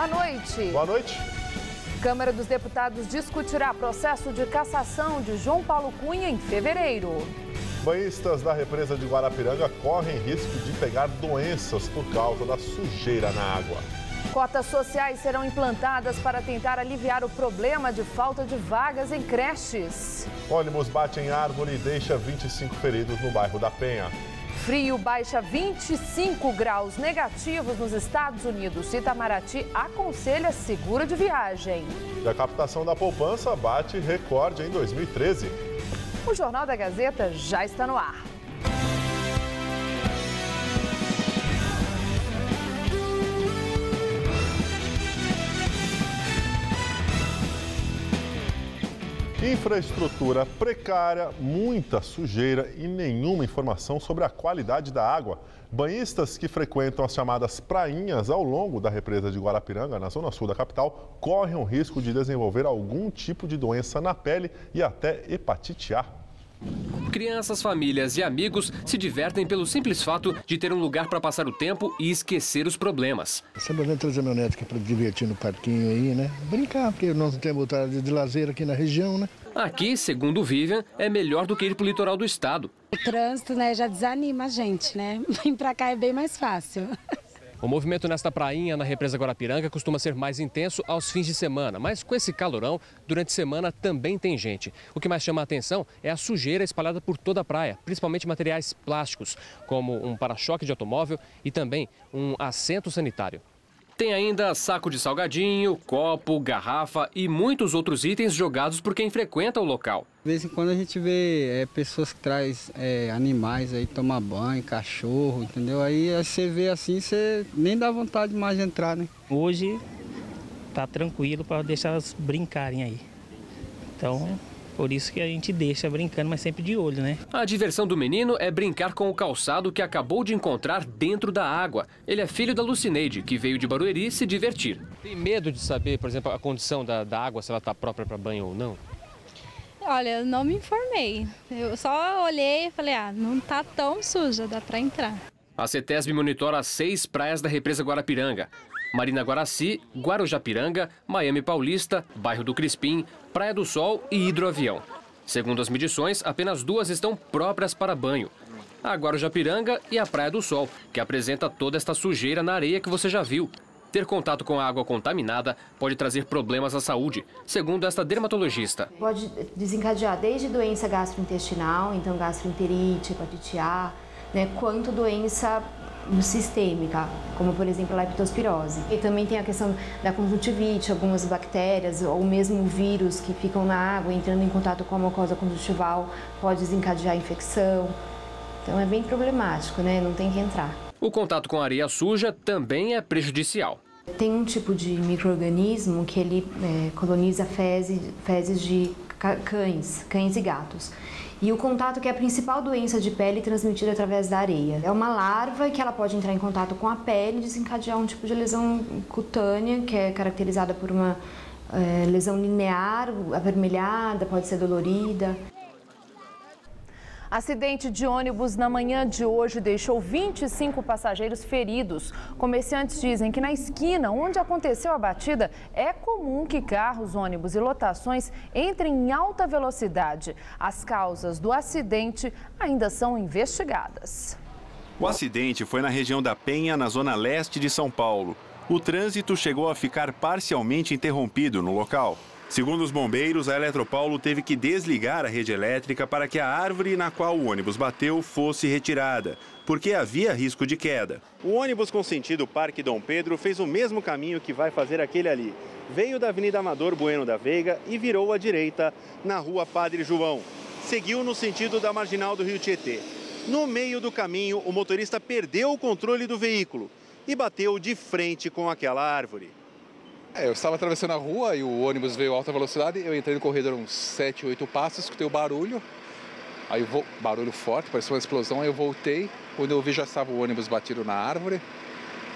Boa noite. Boa noite. Câmara dos Deputados discutirá processo de cassação de João Paulo Cunha em fevereiro. Banhistas da represa de Guarapiranga correm risco de pegar doenças por causa da sujeira na água. Cotas sociais serão implantadas para tentar aliviar o problema de falta de vagas em creches. Ônibus bate em árvore e deixa 25 feridos no bairro da Penha. Frio baixa 25 graus negativos nos Estados Unidos. Itamaraty aconselha seguro de viagem. E a captação da poupança bate recorde em 2013. O Jornal da Gazeta já está no ar. Infraestrutura precária, muita sujeira e nenhuma informação sobre a qualidade da água. Banhistas que frequentam as chamadas prainhas ao longo da represa de Guarapiranga, na zona sul da capital, correm o risco de desenvolver algum tipo de doença na pele e até hepatite A. Crianças, famílias e amigos se divertem pelo simples fato de ter um lugar para passar o tempo e esquecer os problemas. Sempre vou trazer meu neto aqui para divertir no parquinho aí, né? Brincar, porque nós não temos vontade de lazer aqui na região, né? Aqui, segundo o Vivian, é melhor do que ir para o litoral do estado. O trânsito, né, já desanima a gente, né? Vir para cá é bem mais fácil. O movimento nesta prainha, na represa Guarapiranga, costuma ser mais intenso aos fins de semana. Mas com esse calorão, durante a semana também tem gente. O que mais chama a atenção é a sujeira espalhada por toda a praia, principalmente materiais plásticos, como um para-choque de automóvel e também um assento sanitário. Tem ainda saco de salgadinho, copo, garrafa e muitos outros itens jogados por quem frequenta o local. De vez em quando a gente vê pessoas que trazem animais aí tomar banho, cachorro, entendeu? Aí você vê assim, você nem dá vontade mais de entrar, né? Hoje tá tranquilo para deixar elas brincarem aí. Então, por isso que a gente deixa brincando, mas sempre de olho, né? A diversão do menino é brincar com o calçado que acabou de encontrar dentro da água. Ele é filho da Lucineide, que veio de Barueri se divertir. Tem medo de saber, por exemplo, a condição da água, se ela está própria para banho ou não? Olha, eu não me informei. Eu só olhei e falei, não tá tão suja, dá para entrar. A CETESB monitora as 6 praias da represa Guarapiranga. Marina Guaraci, Guarujapiranga, Miami Paulista, Bairro do Crispim, Praia do Sol e Hidroavião. Segundo as medições, apenas 2 estão próprias para banho. A Guarujapiranga e a Praia do Sol, que apresenta toda esta sujeira na areia que você já viu. Ter contato com a água contaminada pode trazer problemas à saúde, segundo esta dermatologista. Pode desencadear desde doença gastrointestinal, então gastroenterite, hepatite A, né, quanto doença sistêmica, como por exemplo a leptospirose. E também tem a questão da conjuntivite, algumas bactérias ou mesmo vírus que ficam na água entrando em contato com a mucosa conjuntival pode desencadear infecção. Então é bem problemático, né? Não tem que entrar. O contato com areia suja também é prejudicial. Tem um tipo de micro-organismo que ele coloniza fezes de cães e gatos. E o contato, que é a principal doença de pele transmitida através da areia. É uma larva que ela pode entrar em contato com a pele e desencadear um tipo de lesão cutânea, que é caracterizada por uma lesão linear, avermelhada, pode ser dolorida. Acidente de ônibus na manhã de hoje deixou 25 passageiros feridos. Comerciantes dizem que na esquina onde aconteceu a batida é comum que carros, ônibus e lotações entrem em alta velocidade. As causas do acidente ainda são investigadas. O acidente foi na região da Penha, na zona leste de São Paulo. O trânsito chegou a ficar parcialmente interrompido no local. Segundo os bombeiros, a Eletropaulo teve que desligar a rede elétrica para que a árvore na qual o ônibus bateu fosse retirada, porque havia risco de queda. O ônibus com sentido Parque Dom Pedro fez o mesmo caminho que vai fazer aquele ali. Veio da Avenida Amador Bueno da Veiga e virou à direita na Rua Padre João. Seguiu no sentido da Marginal do Rio Tietê. No meio do caminho, o motorista perdeu o controle do veículo e bateu de frente com aquela árvore. Eu estava atravessando a rua e o ônibus veio a alta velocidade. Eu entrei no corredor uns 7, 8 passos, escutei o barulho. Aí barulho forte, parecia uma explosão. Aí eu voltei, quando eu vi já estava o ônibus batido na árvore.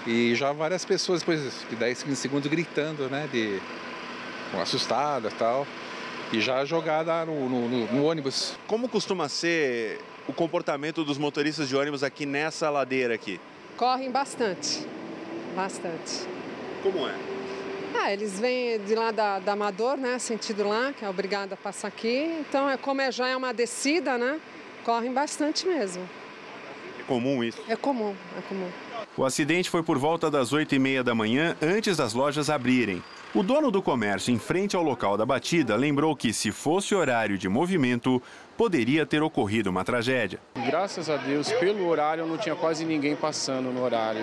E já várias pessoas, depois de 10, 15 segundos, gritando, né, assustadas e tal. E já jogada no ônibus. Como costuma ser o comportamento dos motoristas de ônibus aqui nessa ladeira aqui? Correm bastante, bastante. Como é? Eles vêm de lá da Amador, né, sentido lá, que é obrigado a passar aqui. Então, como já é uma descida, né, correm bastante mesmo. É comum isso? É comum. O acidente foi por volta das 8h30 da manhã, antes das lojas abrirem. O dono do comércio, em frente ao local da batida, lembrou que, se fosse horário de movimento, poderia ter ocorrido uma tragédia. Graças a Deus, pelo horário, não tinha quase ninguém passando no horário,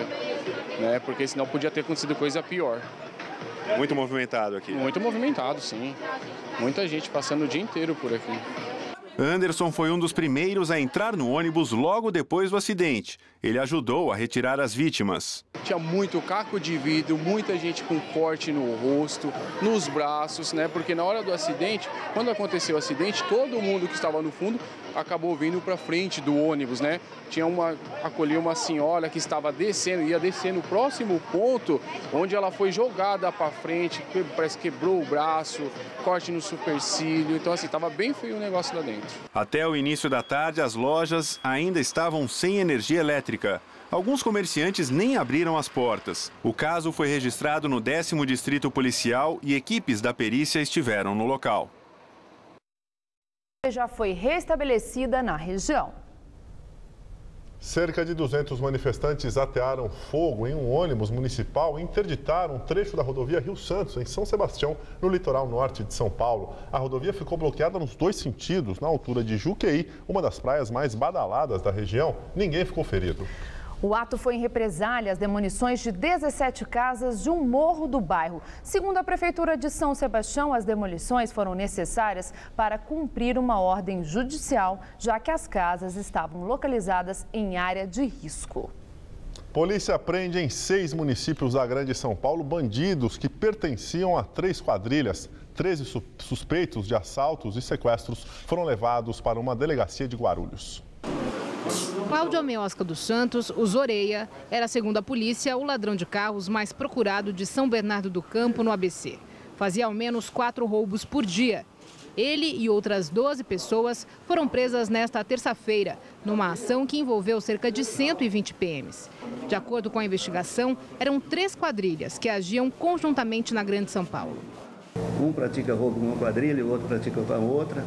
né? Porque senão podia ter acontecido coisa pior. Muito movimentado aqui? Muito movimentado, sim. Muita gente passando o dia inteiro por aqui. Anderson foi um dos primeiros a entrar no ônibus logo depois do acidente. Ele ajudou a retirar as vítimas. Tinha muito caco de vidro, muita gente com corte no rosto, nos braços, né? Porque na hora do acidente, quando aconteceu o acidente, todo mundo que estava no fundo acabou vindo para frente do ônibus, né? Acolheu uma senhora que estava descendo, ia descer no próximo ponto, onde ela foi jogada para frente, parece que quebrou o braço, corte no supercílio. Então, assim, estava bem feio o negócio lá dentro. Até o início da tarde, as lojas ainda estavam sem energia elétrica. Alguns comerciantes nem abriram as portas. O caso foi registrado no 10º Distrito Policial e equipes da perícia estiveram no local. Já foi restabelecida na região. Cerca de 200 manifestantes atearam fogo em um ônibus municipal e interditaram um trecho da rodovia Rio Santos, em São Sebastião, no litoral norte de São Paulo. A rodovia ficou bloqueada nos dois sentidos, na altura de Juqueí, uma das praias mais badaladas da região. Ninguém ficou ferido. O ato foi em represália às demolições de 17 casas de um morro do bairro. Segundo a Prefeitura de São Sebastião, as demolições foram necessárias para cumprir uma ordem judicial, já que as casas estavam localizadas em área de risco. Polícia prende em 6 municípios da Grande São Paulo bandidos que pertenciam a 3 quadrilhas. 13 suspeitos de assaltos e sequestros foram levados para uma delegacia de Guarulhos. Cláudio Ameosca dos Santos, o Zoreia, era, segundo a polícia, o ladrão de carros mais procurado de São Bernardo do Campo, no ABC. Fazia ao menos 4 roubos por dia. Ele e outras 12 pessoas foram presas nesta terça-feira, numa ação que envolveu cerca de 120 PMs. De acordo com a investigação, eram 3 quadrilhas que agiam conjuntamente na Grande São Paulo. Um pratica roubo com uma quadrilha, o outro pratica com a outra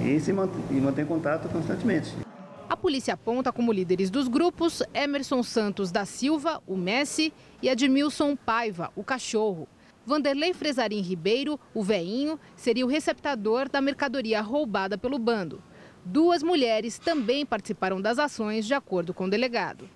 e mantém contato constantemente. A polícia aponta como líderes dos grupos Emerson Santos da Silva, o Messi, e Admilson Paiva, o Cachorro. Vanderlei Fresarim Ribeiro, o Veinho, seria o receptador da mercadoria roubada pelo bando. 2 mulheres também participaram das ações, de acordo com o delegado.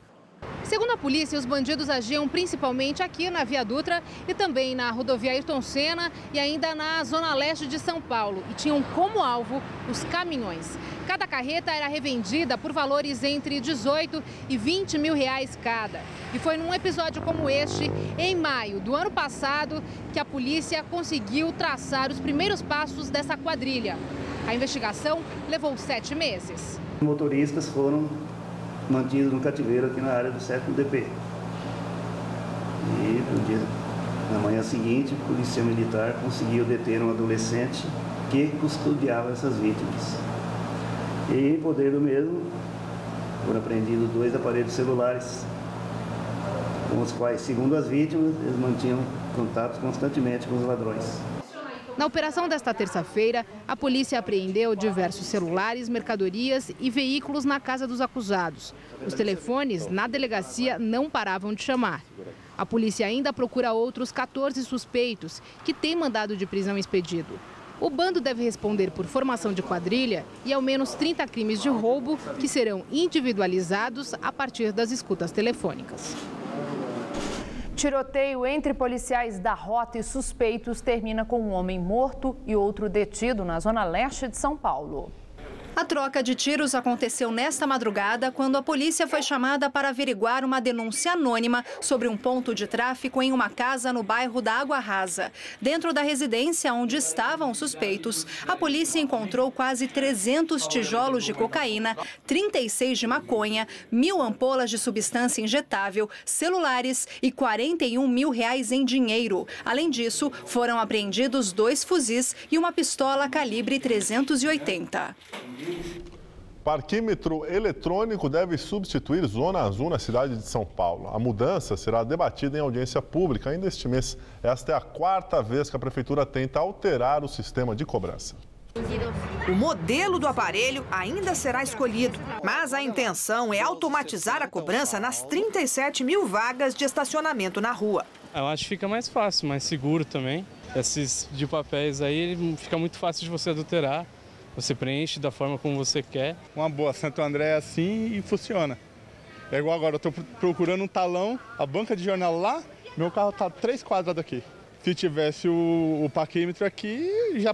Segundo a polícia, os bandidos agiam principalmente aqui na Via Dutra e também na rodovia Ayrton Senna e ainda na zona leste de São Paulo. E tinham como alvo os caminhões. Cada carreta era revendida por valores entre 18 e 20 mil reais cada. E foi num episódio como este, em maio do ano passado, que a polícia conseguiu traçar os primeiros passos dessa quadrilha. A investigação levou 7 meses. Os motoristas foram mantidos no cativeiro aqui na área do 7º DP. E na manhã seguinte, a polícia militar conseguiu deter um adolescente que custodiava essas vítimas. E em poder do mesmo, foram apreendidos 2 aparelhos celulares, com os quais, segundo as vítimas, eles mantinham contatos constantemente com os ladrões. Na operação desta terça-feira, a polícia apreendeu diversos celulares, mercadorias e veículos na casa dos acusados. Os telefones na delegacia não paravam de chamar. A polícia ainda procura outros 14 suspeitos que têm mandado de prisão expedido. O bando deve responder por formação de quadrilha e ao menos 30 crimes de roubo que serão individualizados a partir das escutas telefônicas. Tiroteio entre policiais da rota e suspeitos termina com um homem morto e outro detido na zona leste de São Paulo. A troca de tiros aconteceu nesta madrugada quando a polícia foi chamada para averiguar uma denúncia anônima sobre um ponto de tráfico em uma casa no bairro da Água Rasa. Dentro da residência onde estavam os suspeitos, a polícia encontrou quase 300 tijolos de cocaína, 36 de maconha, 1.000 ampolas de substância injetável, celulares e 41 mil reais em dinheiro. Além disso, foram apreendidos 2 fuzis e uma pistola calibre 380. Parquímetro eletrônico deve substituir Zona Azul na cidade de São Paulo. A mudança será debatida em audiência pública ainda este mês. Esta é a 4ª vez que a Prefeitura tenta alterar o sistema de cobrança. O modelo do aparelho ainda será escolhido, mas a intenção é automatizar a cobrança nas 37 mil vagas de estacionamento na rua. Eu acho que fica mais fácil, mais seguro também. Esses de papéis aí, fica muito fácil de você adulterar. Você preenche da forma como você quer. Uma boa, Santo André é assim e funciona. É igual agora, eu estou procurando um talão, a banca de jornal lá, meu carro está 3 quadras daqui. Se tivesse o parquímetro aqui, já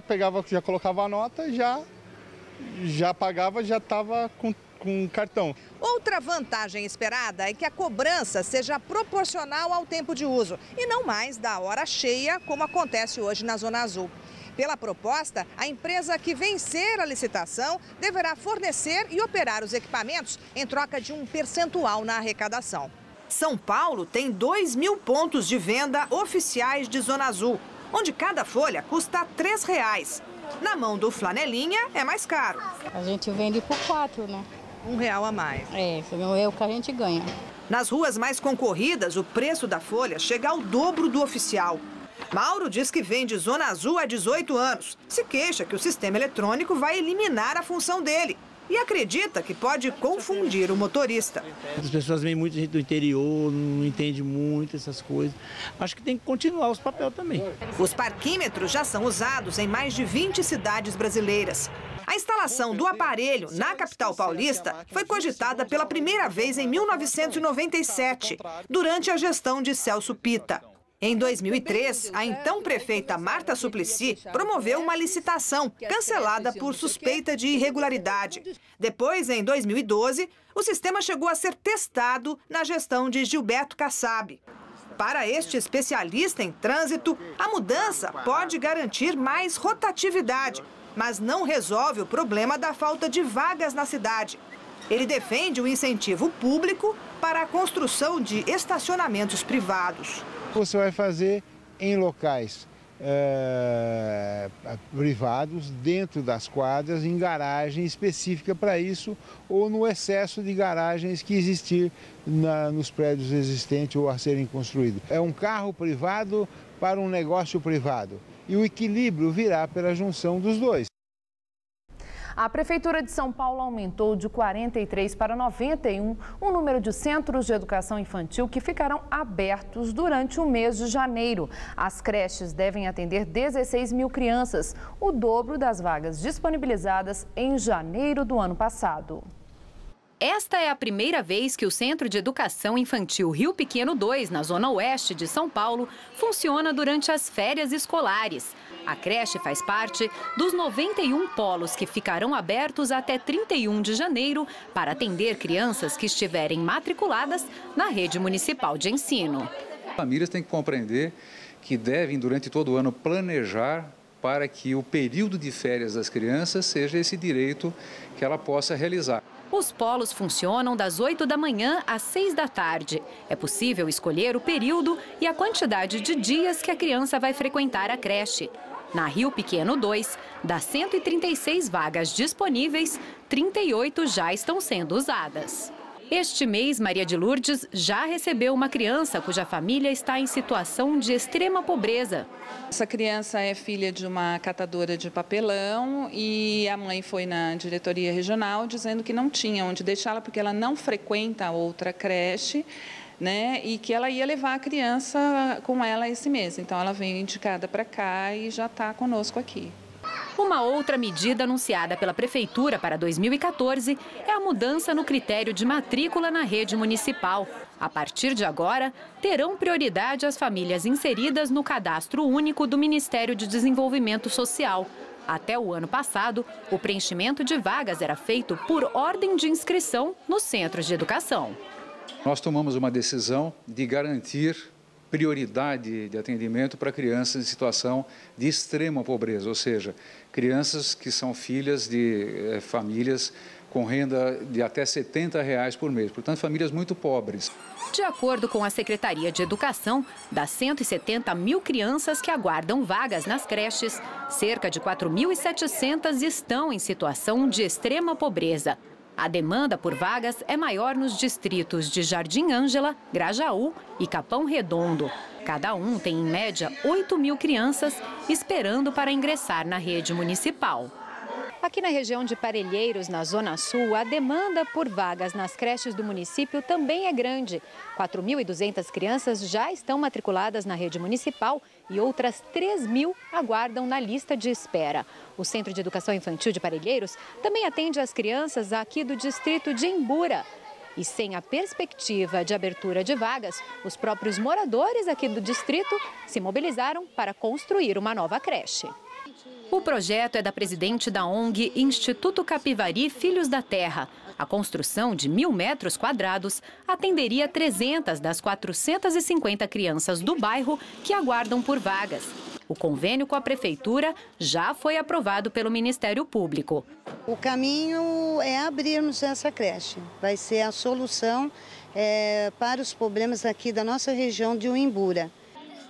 colocava a nota, já pagava, já estava com cartão. Outra vantagem esperada é que a cobrança seja proporcional ao tempo de uso e não mais da hora cheia, como acontece hoje na Zona Azul. Pela proposta, a empresa que vencer a licitação deverá fornecer e operar os equipamentos em troca de um percentual na arrecadação. São Paulo tem 2.000 pontos de venda oficiais de Zona Azul, onde cada folha custa R$ 3. Na mão do flanelinha é mais caro. A gente vende por 4, né? R$1 a mais. É o que a gente ganha. Nas ruas mais concorridas, o preço da folha chega ao dobro do oficial. Mauro diz que vende Zona Azul há 18 anos. Se queixa que o sistema eletrônico vai eliminar a função dele. E acredita que pode confundir o motorista. As pessoas vêm muita gente do interior, não entende muito essas coisas. Acho que tem que continuar os papéis também. Os parquímetros já são usados em mais de 20 cidades brasileiras. A instalação do aparelho na capital paulista foi cogitada pela primeira vez em 1997, durante a gestão de Celso Pitta. Em 2003, a então prefeita Marta Suplicy promoveu uma licitação cancelada por suspeita de irregularidade. Depois, em 2012, o sistema chegou a ser testado na gestão de Gilberto Kassab. Para este especialista em trânsito, a mudança pode garantir mais rotatividade, mas não resolve o problema da falta de vagas na cidade. Ele defende o incentivo público para a construção de estacionamentos privados. Você vai fazer em locais privados, dentro das quadras, em garagem específica para isso, ou no excesso de garagens que existir nos prédios existentes ou a serem construídos. É um carro privado para um negócio privado. E o equilíbrio virá pela junção dos dois. A Prefeitura de São Paulo aumentou de 43 para 91 o número de centros de educação infantil que ficarão abertos durante o mês de janeiro. As creches devem atender 16 mil crianças, o dobro das vagas disponibilizadas em janeiro do ano passado. Esta é a primeira vez que o Centro de Educação Infantil Rio Pequeno 2, na zona oeste de São Paulo, funciona durante as férias escolares. A creche faz parte dos 91 polos que ficarão abertos até 31 de janeiro para atender crianças que estiverem matriculadas na rede municipal de ensino. As famílias têm que compreender que devem, durante todo o ano, planejar para que o período de férias das crianças seja esse direito que ela possa realizar. Os polos funcionam das 8 da manhã às 6 da tarde. É possível escolher o período e a quantidade de dias que a criança vai frequentar a creche. Na Rio Pequeno 2, das 136 vagas disponíveis, 38 já estão sendo usadas. Este mês, Maria de Lourdes já recebeu uma criança cuja família está em situação de extrema pobreza. Essa criança é filha de uma catadora de papelão e a mãe foi na diretoria regional dizendo que não tinha onde deixá-la porque ela não frequenta outra creche, né, e que ela ia levar a criança com ela esse mês. Então ela veio indicada para cá e já está conosco aqui. Uma outra medida anunciada pela Prefeitura para 2014 é a mudança no critério de matrícula na rede municipal. A partir de agora, terão prioridade as famílias inseridas no Cadastro Único do Ministério de Desenvolvimento Social. Até o ano passado, o preenchimento de vagas era feito por ordem de inscrição nos centros de educação. Nós tomamos uma decisão de garantir prioridade de atendimento para crianças em situação de extrema pobreza, ou seja, crianças que são filhas de famílias com renda de até R$ 70 por mês, portanto, famílias muito pobres. De acordo com a Secretaria de Educação, das 170 mil crianças que aguardam vagas nas creches, cerca de 4.700 estão em situação de extrema pobreza. A demanda por vagas é maior nos distritos de Jardim Ângela, Grajaú e Capão Redondo. Cada um tem, em média, 8.000 crianças esperando para ingressar na rede municipal. Aqui na região de Parelheiros, na Zona Sul, a demanda por vagas nas creches do município também é grande. 4.200 crianças já estão matriculadas na rede municipal e outras 3.000 aguardam na lista de espera. O Centro de Educação Infantil de Parelheiros também atende as crianças aqui do distrito de Imbura. E sem a perspectiva de abertura de vagas, os próprios moradores aqui do distrito se mobilizaram para construir uma nova creche. O projeto é da presidente da ONG Instituto Capivari Filhos da Terra. A construção de 1.000 metros quadrados atenderia 300 das 450 crianças do bairro que aguardam por vagas. O convênio com a prefeitura já foi aprovado pelo Ministério Público. O caminho é abrirmos essa creche. Vai ser a solução para os problemas aqui da nossa região de Imbura.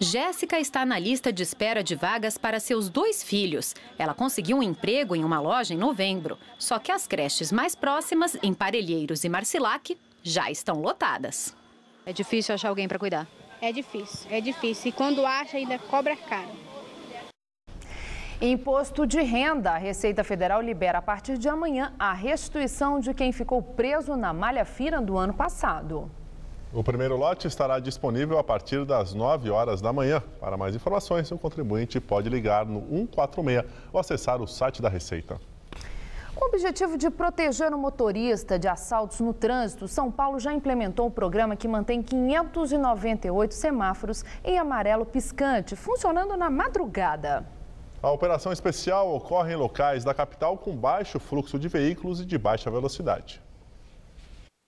Jéssica está na lista de espera de vagas para seus 2 filhos. Ela conseguiu um emprego em uma loja em novembro. Só que as creches mais próximas, em Parelheiros e Marcilac, já estão lotadas. É difícil achar alguém para cuidar? É difícil. E quando acha, ainda cobra caro. Imposto de renda. A Receita Federal libera a partir de amanhã a restituição de quem ficou preso na malha fina do ano passado. O primeiro lote estará disponível a partir das 9 horas da manhã. Para mais informações, o contribuinte pode ligar no 146 ou acessar o site da Receita. Com o objetivo de proteger o motorista de assaltos no trânsito, São Paulo já implementou um programa que mantém 598 semáforos em amarelo piscante, funcionando na madrugada. A operação especial ocorre em locais da capital com baixo fluxo de veículos e de baixa velocidade.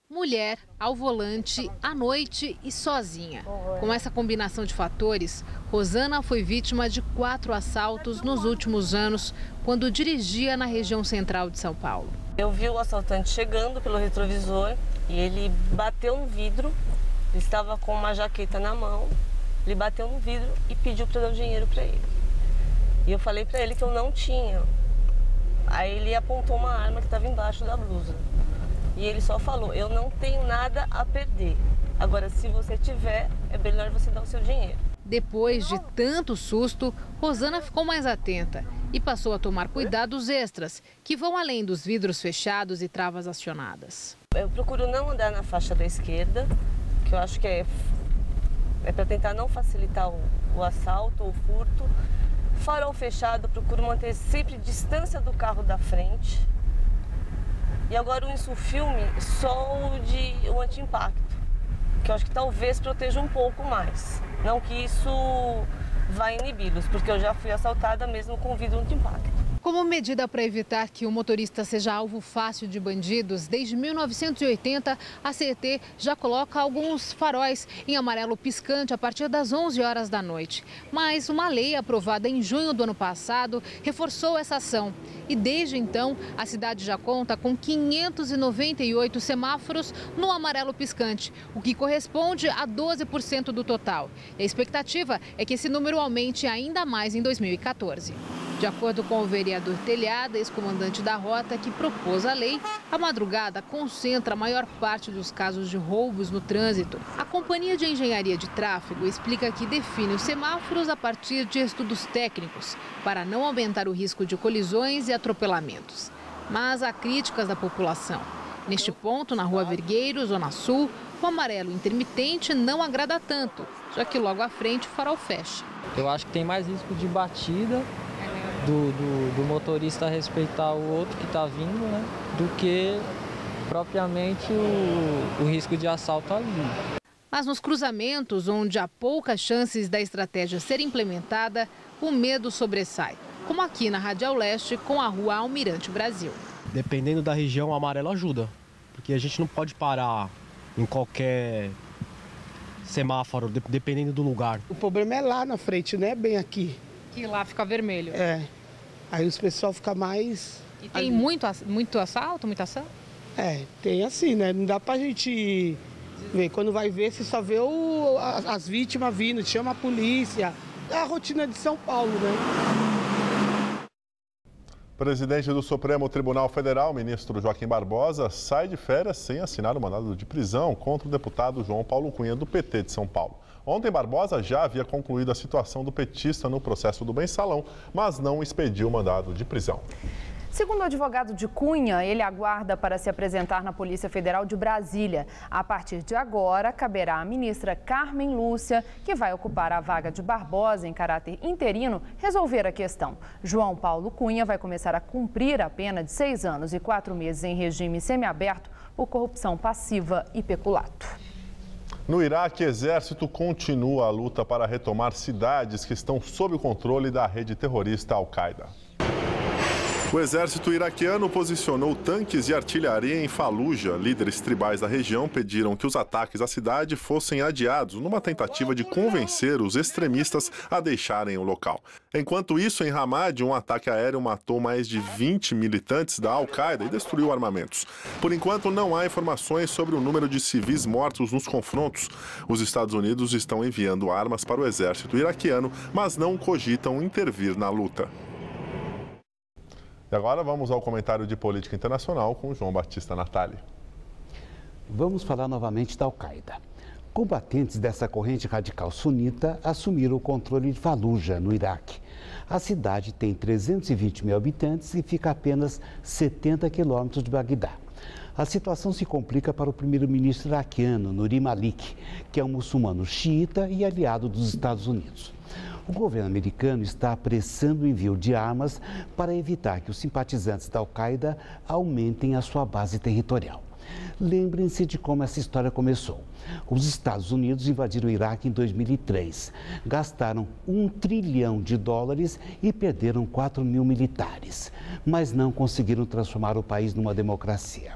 Mulher, ao volante, à noite e sozinha. Com essa combinação de fatores, Rosana foi vítima de 4 assaltos nos últimos anos, quando dirigia na região central de São Paulo. Eu vi o assaltante chegando pelo retrovisor e ele bateu no vidro, ele estava com uma jaqueta na mão, ele bateu no vidro e pediu para eu dar o dinheiro para ele. E eu falei para ele que eu não tinha. Aí ele apontou uma arma que estava embaixo da blusa. E ele só falou, eu não tenho nada a perder. Agora, se você tiver, é melhor você dar o seu dinheiro. Depois de tanto susto, Rosana ficou mais atenta e passou a tomar cuidados extras, que vão além dos vidros fechados e travas acionadas. Eu procuro não andar na faixa da esquerda, que eu acho que é para tentar não facilitar o assalto ou o furto. Farol fechado, procuro manter sempre distância do carro da frente. E agora o insufilme, só o anti-impacto, que eu acho que talvez proteja um pouco mais. Não que isso vai inibi-los, porque eu já fui assaltada mesmo com vidro anti-impacto. Como medida para evitar que o motorista seja alvo fácil de bandidos, desde 1980, a CET já coloca alguns faróis em amarelo piscante a partir das 11 horas da noite. Mas uma lei aprovada em junho do ano passado reforçou essa ação. E desde então, a cidade já conta com 598 semáforos no amarelo piscante, o que corresponde a 12% do total. E a expectativa é que esse número aumente ainda mais em 2014. De acordo com o vereador Telhada, ex-comandante da rota que propôs a lei, a madrugada concentra a maior parte dos casos de roubos no trânsito. A Companhia de Engenharia de Tráfego explica que define os semáforos a partir de estudos técnicos, para não aumentar o risco de colisões e atropelamentos. Mas há críticas da população. Neste ponto, na Rua Vergueiro, Zona Sul, o amarelo intermitente não agrada tanto, já que logo à frente o farol fecha. Eu acho que tem mais risco de batida do motorista respeitar o outro que está vindo, né, do que propriamente o risco de assalto ali. Mas nos cruzamentos, onde há poucas chances da estratégia ser implementada, o medo sobressai, como aqui na Radial Leste com a Rua Almirante Brasil. Dependendo da região, o amarelo ajuda, porque a gente não pode parar em qualquer semáforo, dependendo do lugar. O problema é lá na frente, né? Bem aqui. Que lá fica vermelho. É. Aí os pessoal fica mais... E tem muito assalto, muita ação? É, tem assim, né? Não dá pra gente ver. Quando vai ver, você só vê as vítimas vindo, chama a polícia. É a rotina de São Paulo, né? Presidente do Supremo Tribunal Federal, ministro Joaquim Barbosa, sai de férias sem assinar o mandado de prisão contra o deputado João Paulo Cunha, do PT de São Paulo. Ontem, Barbosa já havia concluído a situação do petista no processo do Mensalão, mas não expediu o mandado de prisão. Segundo o advogado de Cunha, ele aguarda para se apresentar na Polícia Federal de Brasília. A partir de agora, caberá à ministra Carmen Lúcia, que vai ocupar a vaga de Barbosa em caráter interino, resolver a questão. João Paulo Cunha vai começar a cumprir a pena de 6 anos e 4 meses em regime semiaberto por corrupção passiva e peculato. No Iraque, o exército continua a luta para retomar cidades que estão sob o controle da rede terrorista Al-Qaeda. O exército iraquiano posicionou tanques e artilharia em Fallujah. Líderes tribais da região pediram que os ataques à cidade fossem adiados numa tentativa de convencer os extremistas a deixarem o local. Enquanto isso, em Ramadi, um ataque aéreo matou mais de 20 militantes da Al-Qaeda e destruiu armamentos. Por enquanto, não há informações sobre o número de civis mortos nos confrontos. Os Estados Unidos estão enviando armas para o exército iraquiano, mas não cogitam intervir na luta. E agora vamos ao comentário de política internacional com João Batista Natali. Vamos falar novamente da Al-Qaeda. Combatentes dessa corrente radical sunita assumiram o controle de Fallujah, no Iraque. A cidade tem 320 mil habitantes e fica a apenas 70 quilômetros de Bagdá. A situação se complica para o primeiro-ministro iraquiano, Nuri Malik, que é um muçulmano xiita e aliado dos Estados Unidos. O governo americano está apressando o envio de armas para evitar que os simpatizantes da Al-Qaeda aumentem a sua base territorial. Lembrem-se de como essa história começou. Os Estados Unidos invadiram o Iraque em 2003, gastaram $1 trilhão e perderam 4 mil militares, mas não conseguiram transformar o país numa democracia.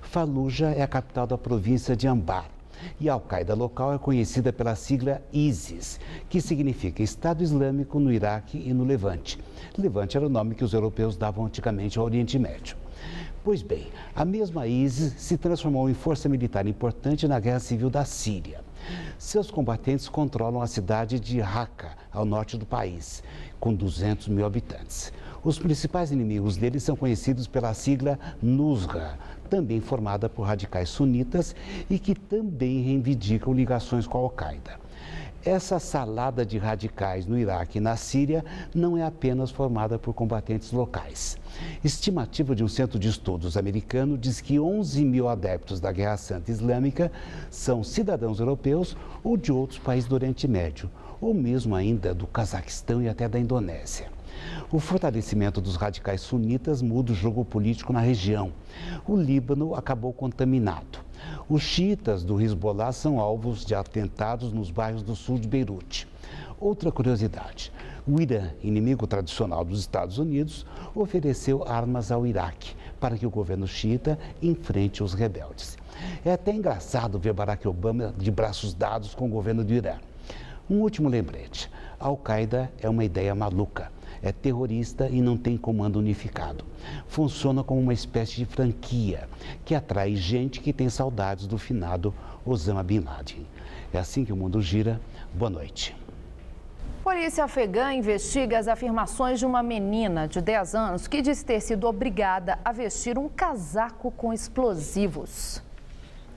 Fallujah é a capital da província de Anbar. E a Al-Qaeda local é conhecida pela sigla ISIS, que significa Estado Islâmico no Iraque e no Levante. Levante era o nome que os europeus davam antigamente ao Oriente Médio. Pois bem, a mesma ISIS se transformou em força militar importante na Guerra Civil da Síria. Seus combatentes controlam a cidade de Raqqa, ao norte do país, com 200 mil habitantes. Os principais inimigos deles são conhecidos pela sigla Nusra, também formada por radicais sunitas e que também reivindicam ligações com a Al-Qaeda. Essa salada de radicais no Iraque e na Síria não é apenas formada por combatentes locais. Estimativa de um centro de estudos americano diz que 11 mil adeptos da Guerra Santa Islâmica são cidadãos europeus ou de outros países do Oriente Médio, ou mesmo ainda do Cazaquistão e até da Indonésia. O fortalecimento dos radicais sunitas muda o jogo político na região. O Líbano acabou contaminado. Os xiitas do Hezbollah são alvos de atentados nos bairros do sul de Beirute. Outra curiosidade, o Irã, inimigo tradicional dos Estados Unidos, ofereceu armas ao Iraque para que o governo xiita enfrente os rebeldes. É até engraçado ver Barack Obama de braços dados com o governo do Irã. Um último lembrete, a Al-Qaeda é uma ideia maluca. É terrorista e não tem comando unificado. Funciona como uma espécie de franquia que atrai gente que tem saudades do finado Osama Bin Laden. É assim que o mundo gira. Boa noite. Polícia afegã investiga as afirmações de uma menina de 10 anos que diz ter sido obrigada a vestir um casaco com explosivos.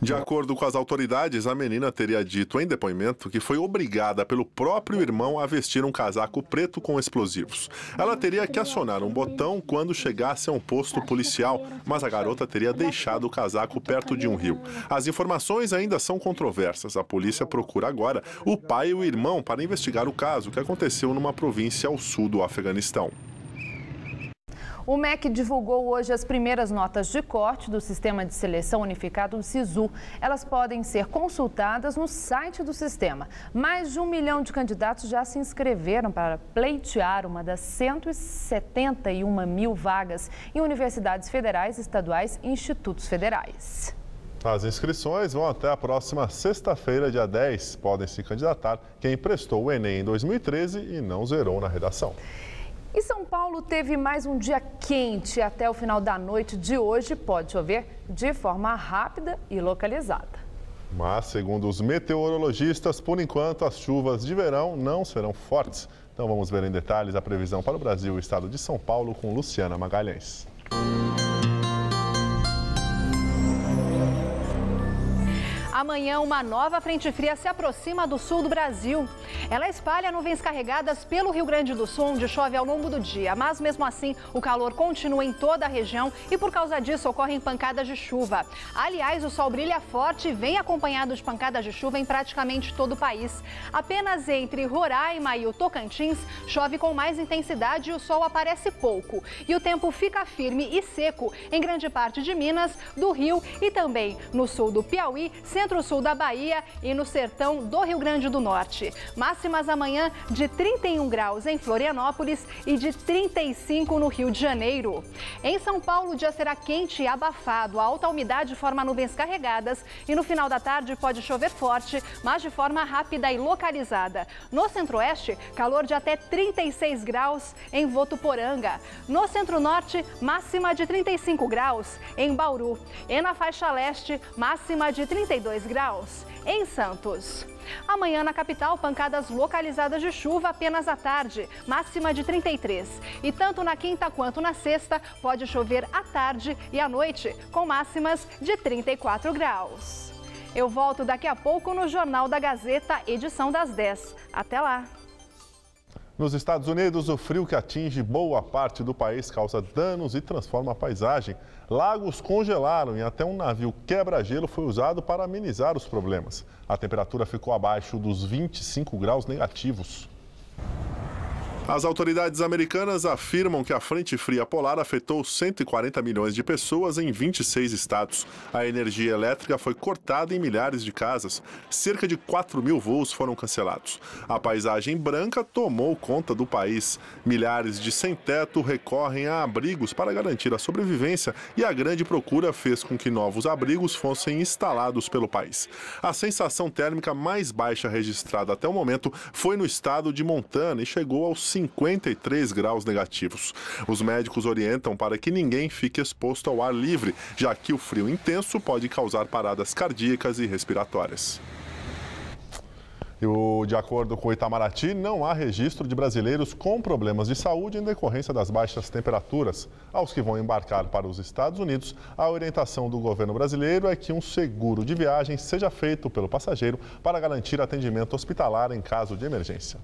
De acordo com as autoridades, a menina teria dito em depoimento que foi obrigada pelo próprio irmão a vestir um casaco preto com explosivos. Ela teria que acionar um botão quando chegasse a um posto policial, mas a garota teria deixado o casaco perto de um rio. As informações ainda são controversas. A polícia procura agora o pai e o irmão para investigar o caso, que aconteceu numa província ao sul do Afeganistão. O MEC divulgou hoje as primeiras notas de corte do Sistema de Seleção Unificado, o SISU. Elas podem ser consultadas no site do sistema. Mais de 1 milhão de candidatos já se inscreveram para pleitear uma das 171 mil vagas em universidades federais, estaduais e institutos federais. As inscrições vão até a próxima sexta-feira, dia 10. Podem se candidatar quem prestou o Enem em 2013 e não zerou na redação. E São Paulo teve mais um dia quente. Até o final da noite de hoje pode chover de forma rápida e localizada. Mas, segundo os meteorologistas, por enquanto as chuvas de verão não serão fortes. Então vamos ver em detalhes a previsão para o Brasil e o estado de São Paulo com Luciana Magalhães. Amanhã, uma nova frente fria se aproxima do sul do Brasil. Ela espalha nuvens carregadas pelo Rio Grande do Sul, onde chove ao longo do dia. Mas, mesmo assim, o calor continua em toda a região e, por causa disso, ocorrem pancadas de chuva. Aliás, o sol brilha forte e vem acompanhado de pancadas de chuva em praticamente todo o país. Apenas entre Roraima e o Tocantins, chove com mais intensidade e o sol aparece pouco. E o tempo fica firme e seco em grande parte de Minas, do Rio e também no sul do Piauí, centro-sul da Bahia e no sertão do Rio Grande do Norte. Máximas amanhã de 31 graus em Florianópolis e de 35 no Rio de Janeiro. Em São Paulo, o dia será quente e abafado. A alta umidade forma nuvens carregadas e no final da tarde pode chover forte, mas de forma rápida e localizada. No centro-oeste, calor de até 36 graus em Votuporanga. No centro-norte, máxima de 35 graus em Bauru. E na faixa leste, máxima de 32 graus em Santos. Amanhã na capital, pancadas localizadas de chuva apenas à tarde, máxima de 33. E tanto na quinta quanto na sexta pode chover à tarde e à noite, com máximas de 34 graus. Eu volto daqui a pouco no Jornal da Gazeta, edição das 10. Até lá! Nos Estados Unidos, o frio que atinge boa parte do país causa danos e transforma a paisagem. Lagos congelaram e até um navio quebra-gelo foi usado para amenizar os problemas. A temperatura ficou abaixo dos 25 graus negativos. As autoridades americanas afirmam que a frente fria polar afetou 140 milhões de pessoas em 26 estados. A energia elétrica foi cortada em milhares de casas. Cerca de 4.000 voos foram cancelados. A paisagem branca tomou conta do país. Milhares de sem-teto recorrem a abrigos para garantir a sobrevivência e a grande procura fez com que novos abrigos fossem instalados pelo país. A sensação térmica mais baixa registrada até o momento foi no estado de Montana e chegou aos 53 graus negativos. Os médicos orientam para que ninguém fique exposto ao ar livre, já que o frio intenso pode causar paradas cardíacas e respiratórias. De acordo com o Itamaraty, não há registro de brasileiros com problemas de saúde em decorrência das baixas temperaturas. Aos que vão embarcar para os Estados Unidos, a orientação do governo brasileiro é que um seguro de viagem seja feito pelo passageiro para garantir atendimento hospitalar em caso de emergência.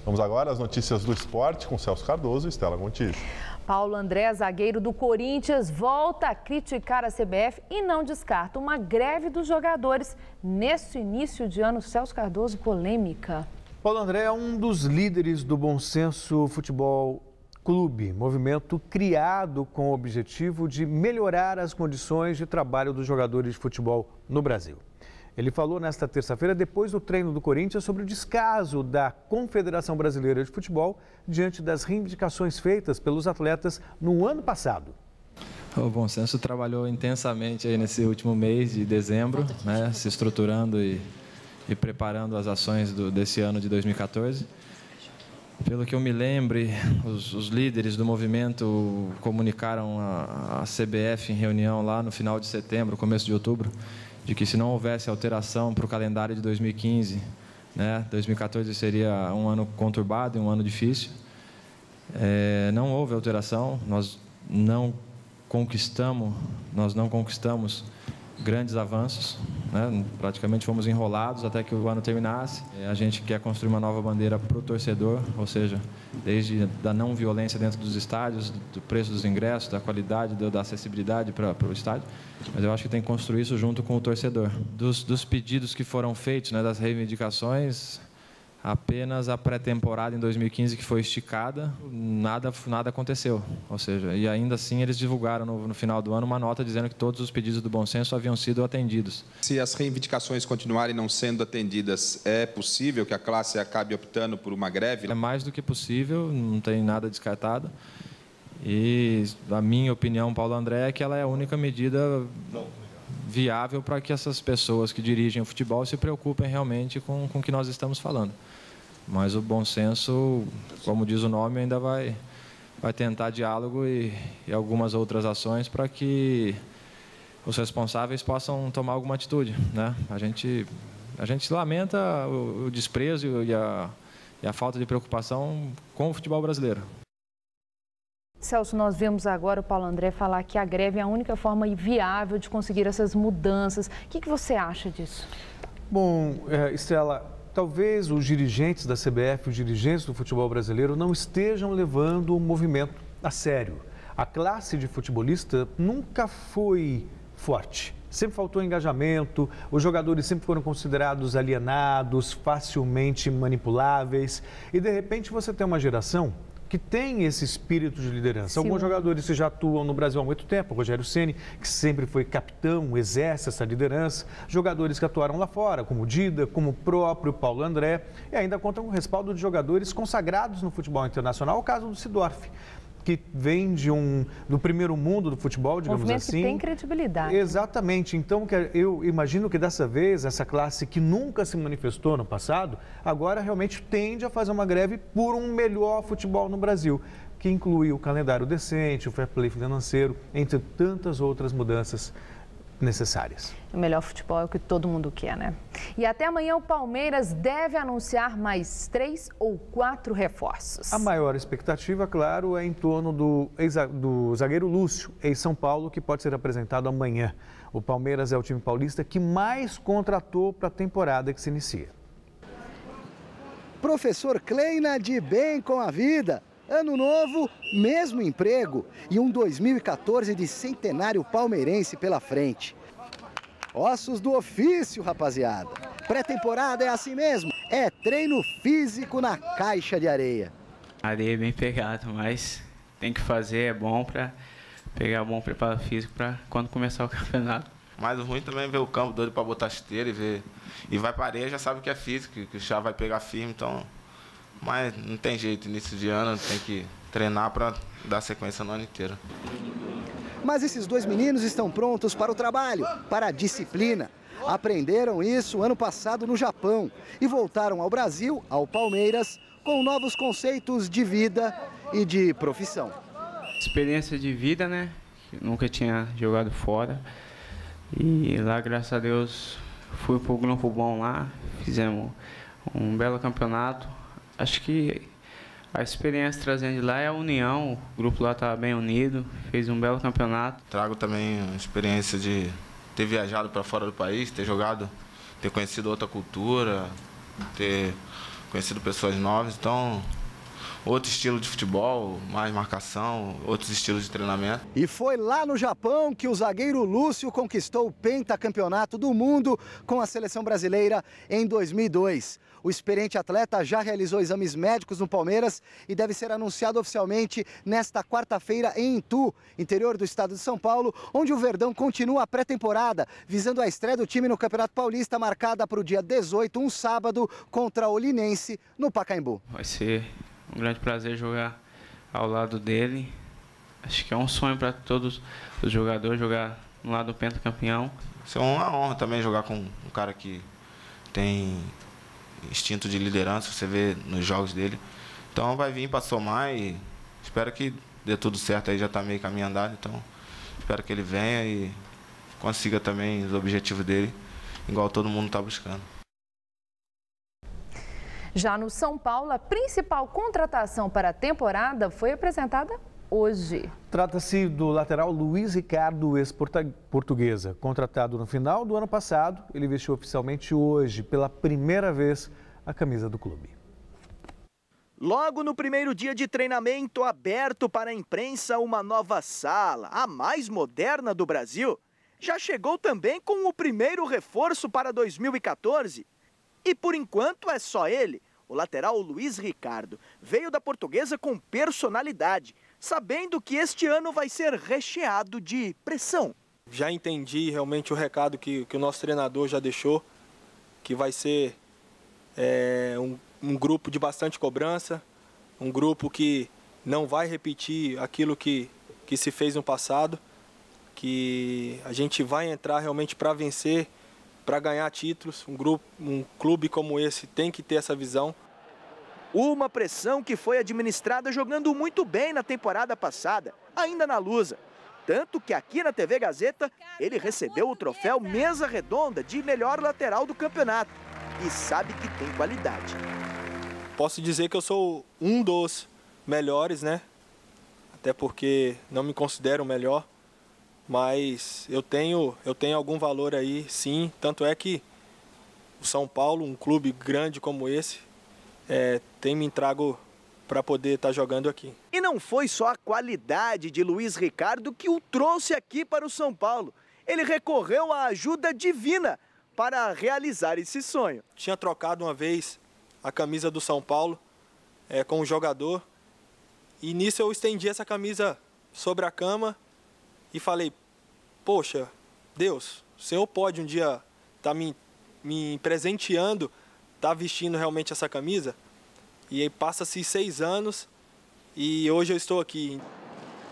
Vamos agora às notícias do esporte com Celso Cardoso e Estela Gontijo. Paulo André, zagueiro do Corinthians, volta a criticar a CBF e não descarta uma greve dos jogadores nesse início de ano. Celso Cardoso, polêmica. Paulo André é um dos líderes do Bom Senso Futebol Clube, movimento criado com o objetivo de melhorar as condições de trabalho dos jogadores de futebol no Brasil. Ele falou nesta terça-feira, depois do treino do Corinthians, sobre o descaso da Confederação Brasileira de Futebol diante das reivindicações feitas pelos atletas no ano passado. O Bom Senso trabalhou intensamente aí nesse último mês de dezembro, né, se estruturando e preparando as ações desse ano de 2014. Pelo que eu me lembre, os líderes do movimento comunicaram a CBF em reunião lá no final de setembro, começo de outubro, de que se não houvesse alteração para o calendário de 2015, né, 2014 seria um ano conturbado e um ano difícil. Não houve alteração, nós não conquistamos grandes avanços, né? Praticamente fomos enrolados até que o ano terminasse. A gente quer construir uma nova bandeira para o torcedor, ou seja, desde da não violência dentro dos estádios, do preço dos ingressos, da qualidade, da acessibilidade para o estádio. Mas eu acho que tem que construir isso junto com o torcedor. Dos pedidos que foram feitos, né, das reivindicações, apenas a pré-temporada em 2015 que foi esticada, nada aconteceu. Ou seja, e ainda assim eles divulgaram no final do ano uma nota dizendo que todos os pedidos do Bom Senso haviam sido atendidos. Se as reivindicações continuarem não sendo atendidas, é possível que a classe acabe optando por uma greve? É mais do que possível, não tem nada descartado. E a minha opinião, Paulo André, é que ela é a única medida viável para que essas pessoas que dirigem o futebol se preocupem realmente com o que nós estamos falando. Mas o Bom Senso, como diz o nome, ainda vai tentar diálogo e algumas outras ações para que os responsáveis possam tomar alguma atitude, né? A gente lamenta o desprezo e e a falta de preocupação com o futebol brasileiro. Celso, nós vemos agora o Paulo André falar que a greve é a única forma viável de conseguir essas mudanças. O que você acha disso? Bom, Estela, talvez os dirigentes da CBF, os dirigentes do futebol brasileiro não estejam levando o movimento a sério. A classe de futebolista nunca foi forte. Sempre faltou engajamento, os jogadores sempre foram considerados alienados, facilmente manipuláveis. E, de repente, você tem uma geração que tem esse espírito de liderança. Sim. Alguns jogadores que já atuam no Brasil há muito tempo, o Rogério Ceni, que sempre foi capitão, exerce essa liderança. Jogadores que atuaram lá fora, como o Dida, como o próprio Paulo André. E ainda contam com o respaldo de jogadores consagrados no futebol internacional, o caso do Seedorf, que vem do primeiro mundo do futebol, digamos assim. Que tem credibilidade. Exatamente. Então, eu imagino que dessa vez, essa classe que nunca se manifestou no passado, agora realmente tende a fazer uma greve por um melhor futebol no Brasil, que inclui o calendário decente, o fair play financeiro, entre tantas outras mudanças necessárias. O melhor futebol é o que todo mundo quer, né? E até amanhã o Palmeiras deve anunciar mais 3 ou 4 reforços. A maior expectativa, claro, é em torno do zagueiro Lúcio, ex-São Paulo, que pode ser apresentado amanhã. O Palmeiras é o time paulista que mais contratou para a temporada que se inicia. Professor Kleina de bem com a vida. Ano novo, mesmo emprego e um 2014 de centenário palmeirense pela frente. Ossos do ofício, rapaziada. Pré-temporada é assim mesmo, é treino físico na caixa de areia. A areia é bem pegada, mas tem que fazer, é bom para pegar bom preparo físico para quando começar o campeonato. Mas o ruim também é ver o campo doido para botar esteira e vai para areia, já sabe que é físico, que já vai pegar firme, então... Mas não tem jeito, início de ano tem que treinar para dar sequência no ano inteiro. Mas esses dois meninos estão prontos para o trabalho, para a disciplina. Aprenderam isso ano passado no Japão e voltaram ao Brasil, ao Palmeiras, com novos conceitos de vida e de profissão. Experiência de vida, né? Nunca tinha jogado fora. E lá, graças a Deus, fui para o Grupo Bom lá, fizemos um belo campeonato. Acho que a experiência trazendo de lá é a união, o grupo lá está bem unido, fez um belo campeonato. Trago também a experiência de ter viajado para fora do país, ter jogado, ter conhecido outra cultura, ter conhecido pessoas novas, então outro estilo de futebol, mais marcação, outros estilos de treinamento. E foi lá no Japão que o zagueiro Lúcio conquistou o pentacampeonato do mundo com a seleção brasileira em 2002. O experiente atleta já realizou exames médicos no Palmeiras e deve ser anunciado oficialmente nesta quarta-feira em Itu, interior do estado de São Paulo, onde o Verdão continua a pré-temporada, visando a estreia do time no Campeonato Paulista, marcada para o dia 18, um sábado, contra o Linense, no Pacaembu. Vai ser um grande prazer jogar ao lado dele. Acho que é um sonho para todos os jogadores, jogar no lado do pentacampeão. Isso é uma honra também jogar com um cara que tem instinto de liderança, você vê nos jogos dele. Então vai vir para somar e espero que dê tudo certo, aí já está meio caminho andado, então espero que ele venha e consiga também os objetivos dele, igual todo mundo está buscando. Já no São Paulo, a principal contratação para a temporada foi apresentada hoje. Trata-se do lateral Luiz Ricardo, ex-Portuguesa. Contratado no final do ano passado, ele vestiu oficialmente hoje, pela primeira vez, a camisa do clube. Logo no primeiro dia de treinamento aberto para a imprensa, uma nova sala, a mais moderna do Brasil, já chegou também com o primeiro reforço para 2014. E por enquanto é só ele, o lateral Luiz Ricardo. Veio da Portuguesa com personalidade, sabendo que este ano vai ser recheado de pressão. Já entendi realmente o recado que o nosso treinador já deixou, que vai ser um grupo de bastante cobrança, um grupo que não vai repetir aquilo que se fez no passado, que a gente vai entrar realmente para vencer, para ganhar títulos. Um clube como esse tem que ter essa visão. Uma pressão que foi administrada jogando muito bem na temporada passada, ainda na Lusa. Tanto que aqui na TV Gazeta, ele recebeu o troféu Mesa Redonda de melhor lateral do campeonato. E sabe que tem qualidade. posso dizer que eu sou um dos melhores, né? Até porque não me considero o melhor, mas eu tenho algum valor aí, sim. Tanto é que o São Paulo, um clube grande como esse, tem me entrego para poder estar jogando aqui. E não foi só a qualidade de Luiz Ricardo que o trouxe aqui para o São Paulo. Ele recorreu à ajuda divina para realizar esse sonho. Tinha trocado uma vez a camisa do São Paulo com um jogador, e nisso eu estendi essa camisa sobre a cama e falei, poxa, Deus, o Senhor pode um dia estar me presenteando, estar vestindo realmente essa camisa? E aí passa-se 6 anos e hoje eu estou aqui.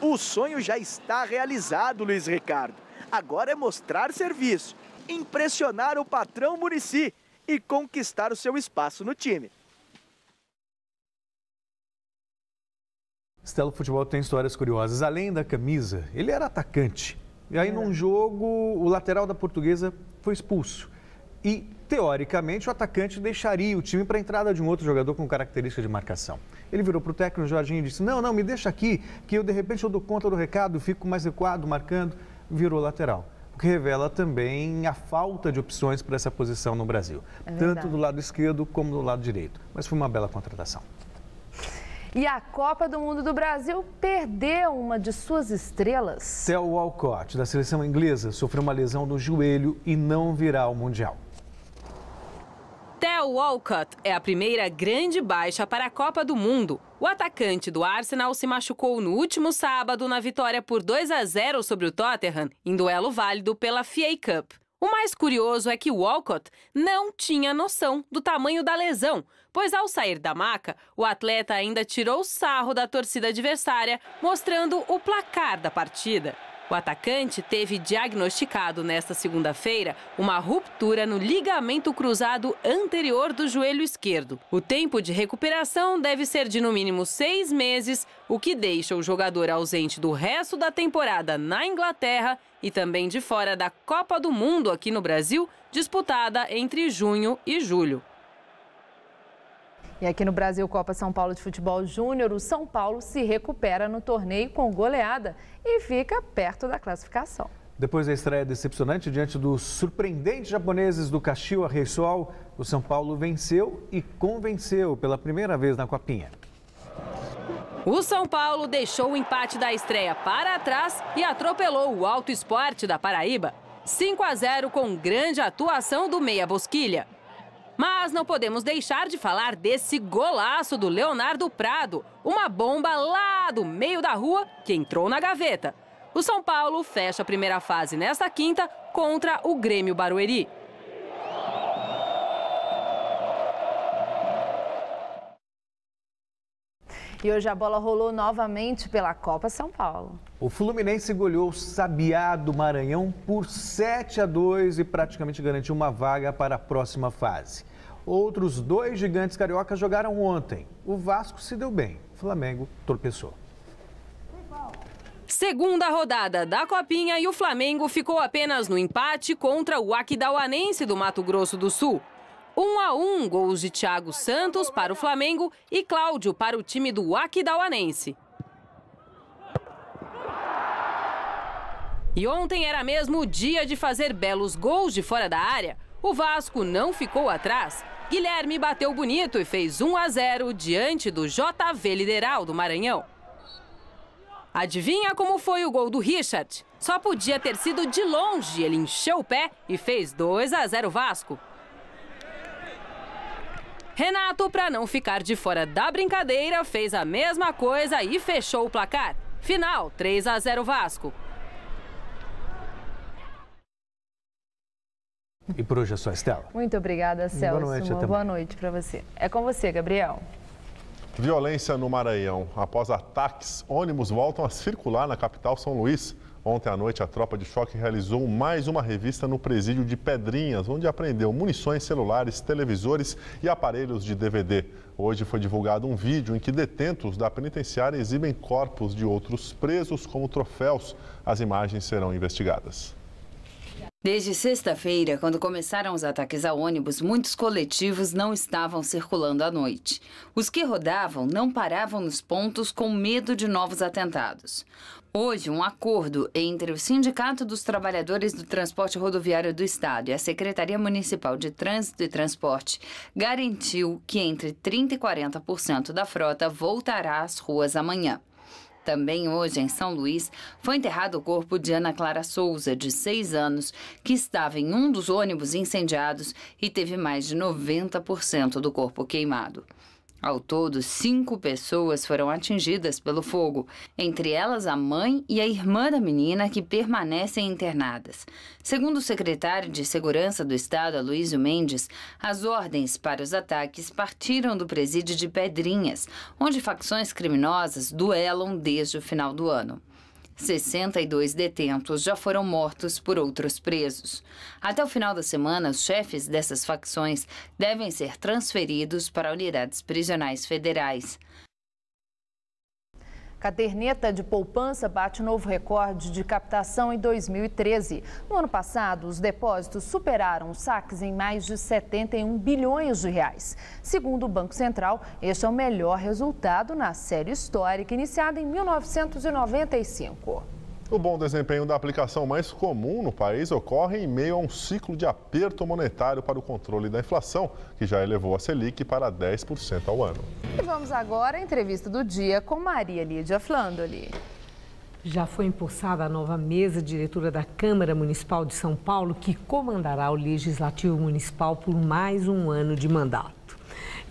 O sonho já está realizado, Luiz Ricardo. Agora é mostrar serviço, impressionar o patrão Muricy e conquistar o seu espaço no time. Stella, o futebol tem histórias curiosas. Além da camisa, ele era atacante. E aí, num jogo, o lateral da Portuguesa foi expulso. E, teoricamente, o atacante deixaria o time para a entrada de um outro jogador com característica de marcação. Ele virou para o técnico Jorginho e disse, não, me deixa aqui, que eu, de repente, eu dou conta do recado, fico mais recuado, marcando. Virou lateral. O que revela também a falta de opções para essa posição no Brasil. Tanto do lado esquerdo como do lado direito. Mas foi uma bela contratação. E a Copa do Mundo do Brasil perdeu uma de suas estrelas. Theo Walcott, da seleção inglesa, sofreu uma lesão no joelho e não virá ao Mundial. Theo Walcott é a primeira grande baixa para a Copa do Mundo. O atacante do Arsenal se machucou no último sábado na vitória por 2-0 sobre o Tottenham, em duelo válido pela FA Cup. O mais curioso é que Walcott não tinha noção do tamanho da lesão, pois ao sair da maca, o atleta ainda tirou sarro da torcida adversária, mostrando o placar da partida. O atacante teve diagnosticado nesta segunda-feira uma ruptura no ligamento cruzado anterior do joelho esquerdo. O tempo de recuperação deve ser de no mínimo 6 meses, o que deixa o jogador ausente do resto da temporada na Inglaterra e também de fora da Copa do Mundo aqui no Brasil, disputada entre junho e julho. E aqui no Brasil, Copa São Paulo de Futebol Júnior, o São Paulo se recupera no torneio com goleada e fica perto da classificação. Depois da estreia decepcionante diante dos surpreendentes japoneses do Kashiwa Reysol, o São Paulo venceu e convenceu pela primeira vez na Copinha. O São Paulo deixou o empate da estreia para trás e atropelou o Alto Esporte da Paraíba. 5-0 com grande atuação do Meia Bosquilha. Mas não podemos deixar de falar desse golaço do Leonardo Prado, uma bomba lá do meio da rua que entrou na gaveta. O São Paulo fecha a primeira fase nesta quinta contra o Grêmio Barueri. E hoje a bola rolou novamente pela Copa São Paulo. O Fluminense goleou o Sabiá do Maranhão por 7-2 e praticamente garantiu uma vaga para a próxima fase. Outros 2 gigantes cariocas jogaram ontem. O Vasco se deu bem, o Flamengo tropeçou. Segunda rodada da Copinha e o Flamengo ficou apenas no empate contra o Aquidauanense do Mato Grosso do Sul. 1-1, gols de Thiago Santos para o Flamengo e Cláudio para o time do Aquidauanense. E ontem era mesmo o dia de fazer belos gols de fora da área. O Vasco não ficou atrás. Guilherme bateu bonito e fez 1-0 diante do JV Lideral do Maranhão. Adivinha como foi o gol do Richard? Só podia ter sido de longe. Ele encheu o pé e fez 2-0 Vasco. Renato, para não ficar de fora da brincadeira, fez a mesma coisa e fechou o placar. Final, 3-0 Vasco. E por hoje é só, Stella. Muito obrigada, Celso. Boa noite, uma boa noite para você. É com você, Gabriel. Violência no Maranhão. Após ataques, ônibus voltam a circular na capital São Luís. Ontem à noite, a tropa de choque realizou mais uma revista no presídio de Pedrinhas, onde apreendeu munições, celulares, televisores e aparelhos de DVD. Hoje foi divulgado um vídeo em que detentos da penitenciária exibem corpos de outros presos como troféus. As imagens serão investigadas. Desde sexta-feira, quando começaram os ataques a ônibus, muitos coletivos não estavam circulando à noite. Os que rodavam não paravam nos pontos com medo de novos atentados. Hoje, um acordo entre o Sindicato dos Trabalhadores do Transporte Rodoviário do Estado e a Secretaria Municipal de Trânsito e Transporte garantiu que entre 30% e 40% da frota voltará às ruas amanhã. Também hoje, em São Luís, foi enterrado o corpo de Ana Clara Souza, de 6 anos, que estava em um dos ônibus incendiados e teve mais de 90% do corpo queimado. Ao todo, 5 pessoas foram atingidas pelo fogo, entre elas a mãe e a irmã da menina, que permanecem internadas. Segundo o secretário de Segurança do Estado, Aloysio Mendes, as ordens para os ataques partiram do presídio de Pedrinhas, onde facções criminosas duelam desde o final do ano. 62 detentos já foram mortos por outros presos. Até o final da semana, os chefes dessas facções devem ser transferidos para unidades prisionais federais. Caderneta de poupança bate novo recorde de captação em 2013. No ano passado, os depósitos superaram os saques em mais de 71 bilhões de reais. Segundo o Banco Central, este é o melhor resultado na série histórica iniciada em 1995. O bom desempenho da aplicação mais comum no país ocorre em meio a um ciclo de aperto monetário para o controle da inflação, que já elevou a Selic para 10% ao ano. E vamos agora à entrevista do dia com Maria Lídia Flandoli. Já foi empossada a nova mesa diretora da Câmara Municipal de São Paulo, que comandará o Legislativo Municipal por mais um ano de mandato.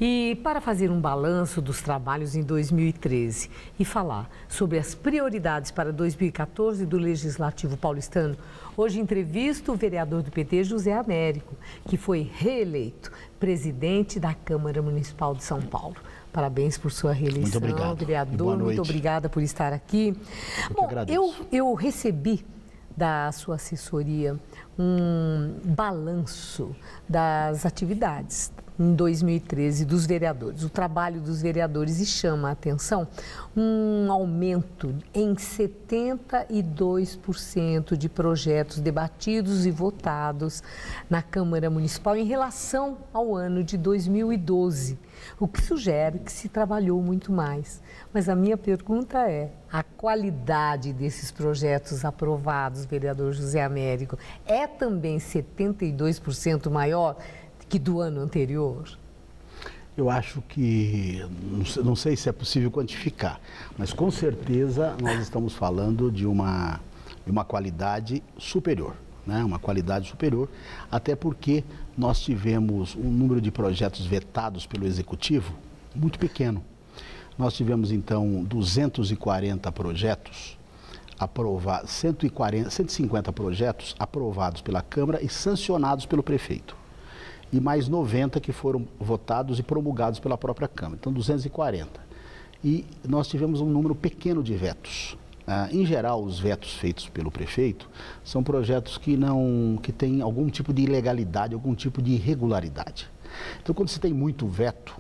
E para fazer um balanço dos trabalhos em 2013 e falar sobre as prioridades para 2014 do Legislativo paulistano, hoje entrevisto o vereador do PT, José Américo, que foi reeleito presidente da Câmara Municipal de São Paulo. Parabéns por sua reeleição, muito obrigado, vereador. Muito obrigada por estar aqui. Bom, eu recebi da sua assessoria um balanço das atividades em 2013 dos vereadores, o trabalho dos vereadores, e chama a atenção um aumento em 72% de projetos debatidos e votados na Câmara Municipal em relação ao ano de 2012, o que sugere que se trabalhou muito mais. Mas a minha pergunta é, a qualidade desses projetos aprovados, vereador José Américo, é também 72% maior que do ano anterior? Eu acho que, não sei se é possível quantificar, mas com certeza nós estamos falando de uma qualidade superior, né? Uma qualidade superior, até porque nós tivemos um número de projetos vetados pelo Executivo muito pequeno. Nós tivemos, então, 240 projetos aprovados, 150 projetos aprovados pela Câmara e sancionados pelo prefeito. E mais 90 que foram votados e promulgados pela própria Câmara, então 240. E nós tivemos um número pequeno de vetos. Em geral, os vetos feitos pelo prefeito são projetos que têm algum tipo de ilegalidade, algum tipo de irregularidade. Então, quando você tem muito veto,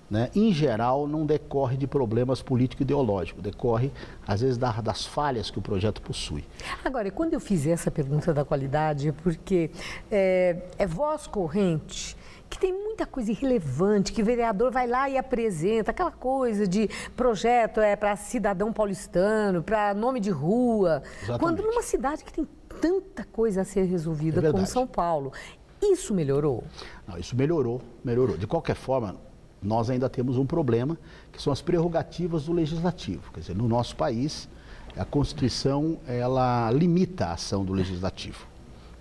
né, em geral, não decorre de problemas político-ideológicos, decorre, às vezes, das falhas que o projeto possui. Agora, quando eu fiz essa pergunta da qualidade, é porque é voz corrente que tem muita coisa irrelevante, que o vereador vai lá e apresenta, aquela coisa de projeto para cidadão paulistano, para nome de rua. Exatamente. Quando numa cidade que tem tanta coisa a ser resolvida como São Paulo, isso melhorou? Não, isso melhorou. De qualquer forma, nós ainda temos um problema, que são as prerrogativas do Legislativo. Quer dizer, no nosso país, a Constituição, ela limita a ação do Legislativo.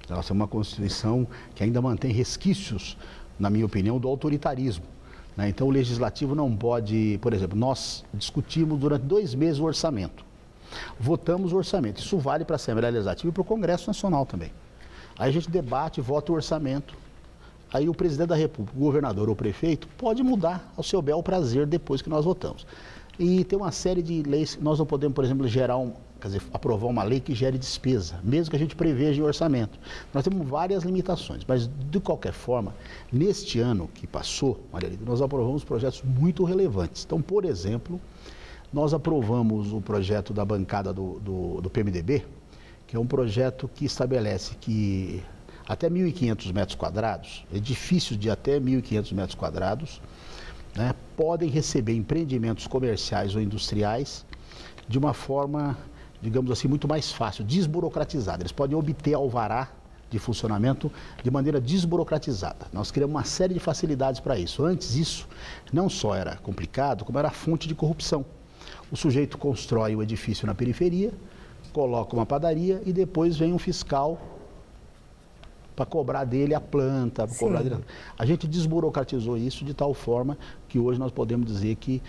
Ela é uma Constituição que ainda mantém resquícios, na minha opinião, do autoritarismo, né? Então, o Legislativo não pode... Por exemplo, nós discutimos durante 2 meses o orçamento. Votamos o orçamento. Isso vale para a Assembleia Legislativa e para o Congresso Nacional também. Aí a gente debate, vota o orçamento. Aí o presidente da República, o governador ou o prefeito, pode mudar ao seu bel prazer depois que nós votamos. E tem uma série de leis, nós não podemos, por exemplo, aprovar uma lei que gere despesa, mesmo que a gente preveja em orçamento. Nós temos várias limitações, mas de qualquer forma, neste ano que passou, Maria, nós aprovamos projetos muito relevantes. Então, por exemplo, nós aprovamos o projeto da bancada do PMDB, que é um projeto que estabelece que até 1.500 metros quadrados, edifícios de até 1.500 metros quadrados, né, podem receber empreendimentos comerciais ou industriais de uma forma, digamos assim, muito mais fácil, desburocratizada. Eles podem obter alvará de funcionamento de maneira desburocratizada. Nós criamos uma série de facilidades para isso. Antes, isso não só era complicado, como era fonte de corrupção. O sujeito constrói o edifício na periferia, coloca uma padaria e depois vem um fiscal para cobrar dele a planta, para cobrar dele. A gente desburocratizou isso de tal forma que hoje nós podemos dizer que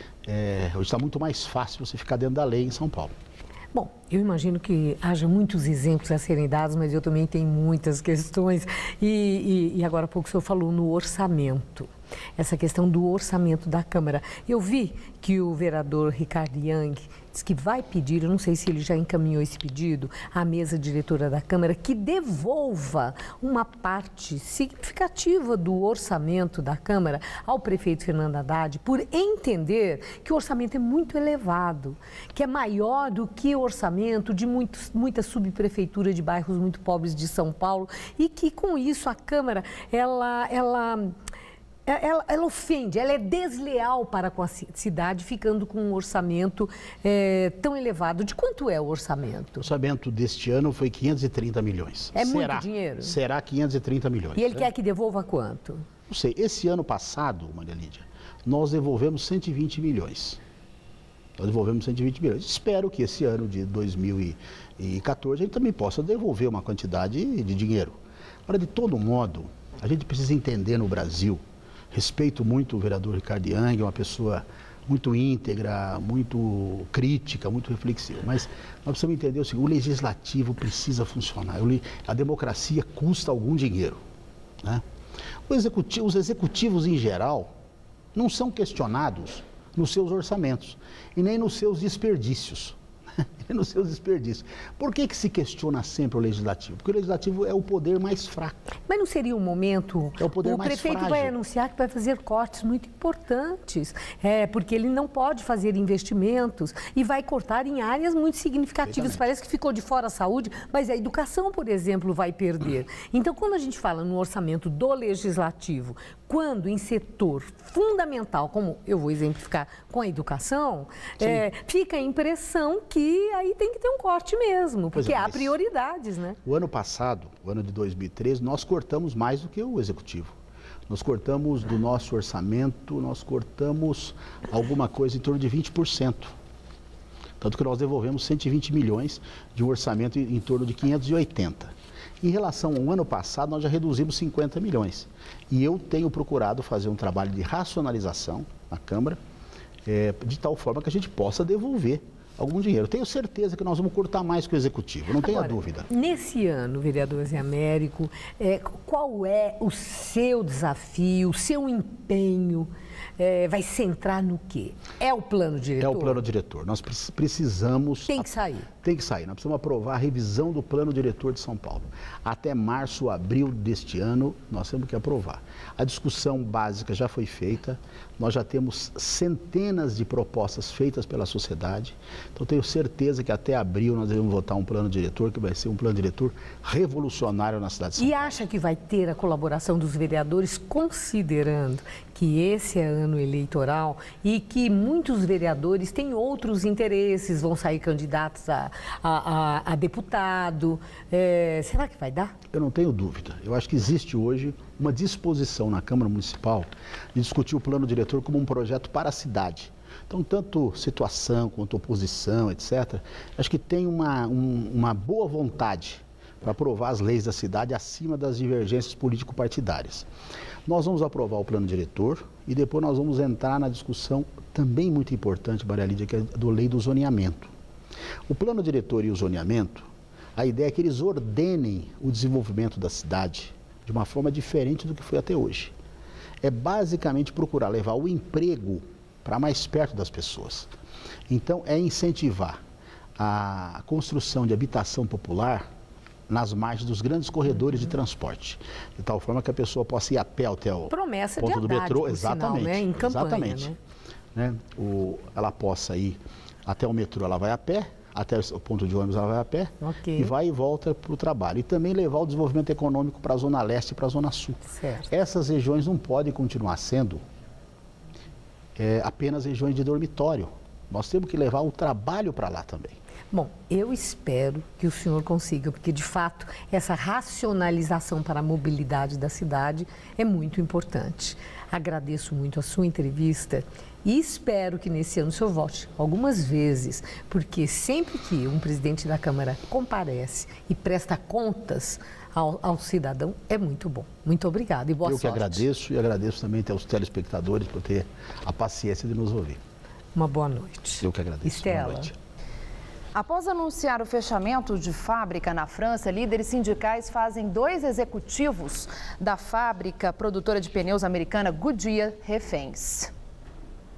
hoje está muito mais fácil você ficar dentro da lei em São Paulo. Bom, eu imagino que haja muitos exemplos a serem dados, mas eu também tenho muitas questões. E agora há pouco o senhor falou no orçamento, essa questão do orçamento da Câmara. Eu vi que o vereador Ricardo Yang disse que vai pedir, eu não sei se ele já encaminhou esse pedido, à mesa diretora da Câmara, que devolva uma parte significativa do orçamento da Câmara ao prefeito Fernando Haddad, por entender que o orçamento é muito elevado, que é maior do que o orçamento de muita subprefeitura de bairros muito pobres de São Paulo, e que com isso a Câmara, ela ofende, ela é desleal para com a cidade, ficando com um orçamento tão elevado. De quanto é o orçamento? O orçamento deste ano foi 530 milhões. É muito dinheiro? Será 530 milhões. E ele quer que devolva quanto? Não sei, esse ano passado, Maria Lídia, nós devolvemos 120 milhões. Nós devolvemos 120 milhões. Espero que esse ano de 2014 a gente também possa devolver uma quantidade de dinheiro. Agora, de todo modo, a gente precisa entender no Brasil. Respeito muito o vereador Ricardo Yang, é uma pessoa muito íntegra, muito crítica, muito reflexiva. Mas nós precisamos entender o seguinte: o legislativo precisa funcionar. A democracia custa algum dinheiro, né? Os executivos, em geral, não são questionados nos seus orçamentos e nem nos seus desperdícios. Nos seus desperdícios. Por que se questiona sempre o legislativo? Porque o legislativo é o poder mais fraco. Mas não seria um momento... É o poder mais prefeito frágil. Vai anunciar que vai fazer cortes muito importantes, porque ele não pode fazer investimentos e vai cortar em áreas muito significativas. Parece que ficou de fora a saúde, mas a educação, por exemplo, vai perder. Então, quando a gente fala no orçamento do legislativo, quando em setor fundamental, como eu vou exemplificar com a educação, fica a impressão que aí tem que ter um corte mesmo, porque há prioridades, né? O ano passado, o ano de 2013, nós cortamos mais do que o executivo. Nós cortamos do nosso orçamento, nós cortamos alguma coisa em torno de 20%. Tanto que nós devolvemos 120 milhões de um orçamento em torno de 580. Em relação ao ano passado, nós já reduzimos 50 milhões. E eu tenho procurado fazer um trabalho de racionalização na Câmara, de tal forma que a gente possa devolver algum dinheiro. Tenho certeza que nós vamos cortar mais que o Executivo, não tenha dúvida. Nesse ano, vereador Zé Américo, qual é o seu desafio, o seu empenho? Vai centrar no quê? É o plano diretor? É o plano diretor. Nós precisamos... Tem que sair. Tem que sair. Nós precisamos aprovar a revisão do plano diretor de São Paulo. Até março, abril deste ano, nós temos que aprovar. A discussão básica já foi feita. Nós já temos centenas de propostas feitas pela sociedade. Então, tenho certeza que até abril nós devemos votar um plano diretor, que vai ser um plano diretor revolucionário na cidade de São Paulo. E acha que vai ter a colaboração dos vereadores, considerando que esse é ano eleitoral e que muitos vereadores têm outros interesses, vão sair candidatos a deputado. Será que vai dar? Eu não tenho dúvida. Eu acho que existe hoje uma disposição na Câmara Municipal de discutir o plano diretor como um projeto para a cidade. Então, tanto situação quanto oposição, etc., acho que tem uma boa vontade para aprovar as leis da cidade acima das divergências político-partidárias. Nós vamos aprovar o plano diretor e depois nós vamos entrar na discussão também muito importante, Maria Lídia, que é do lei do zoneamento. O plano diretor e o zoneamento, a ideia é que eles ordenem o desenvolvimento da cidade de uma forma diferente do que foi até hoje. É basicamente procurar levar o emprego para mais perto das pessoas. Então, é incentivar a construção de habitação popular nas margens dos grandes corredores de transporte, de tal forma que a pessoa possa ir a pé até o ponto do metrô, exatamente, né? Em campanha, exatamente, né? Ela possa ir até o metrô, ela vai a pé, até o ponto de ônibus ela vai a pé, e vai e volta para o trabalho. E também levar o desenvolvimento econômico para a Zona Leste e para a Zona Sul. Certo. Essas regiões não podem continuar sendo apenas regiões de dormitório. Nós temos que levar o trabalho para lá também. Bom, eu espero que o senhor consiga, porque de fato essa racionalização para a mobilidade da cidade é muito importante. Agradeço muito a sua entrevista e espero que nesse ano o senhor volte algumas vezes, porque sempre que um presidente da Câmara comparece e presta contas ao cidadão, é muito bom. Muito obrigada e boa sorte. Eu que agradeço e agradeço também aos telespectadores por ter a paciência de nos ouvir. Uma boa noite. Eu que agradeço. Estela. Boa noite. Após anunciar o fechamento de fábrica na França, líderes sindicais fazem 2 executivos da fábrica produtora de pneus americana Goodyear reféns.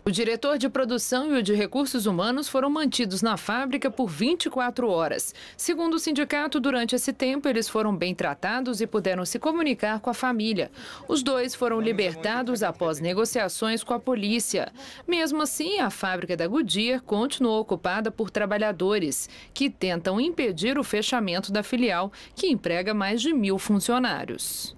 O diretor de produção e o de recursos humanos foram mantidos na fábrica por 24 horas. Segundo o sindicato, durante esse tempo, eles foram bem tratados e puderam se comunicar com a família. Os 2 foram libertados após negociações com a polícia. Mesmo assim, a fábrica da Goodyear continuou ocupada por trabalhadores que tentam impedir o fechamento da filial, que emprega mais de 1.000 funcionários.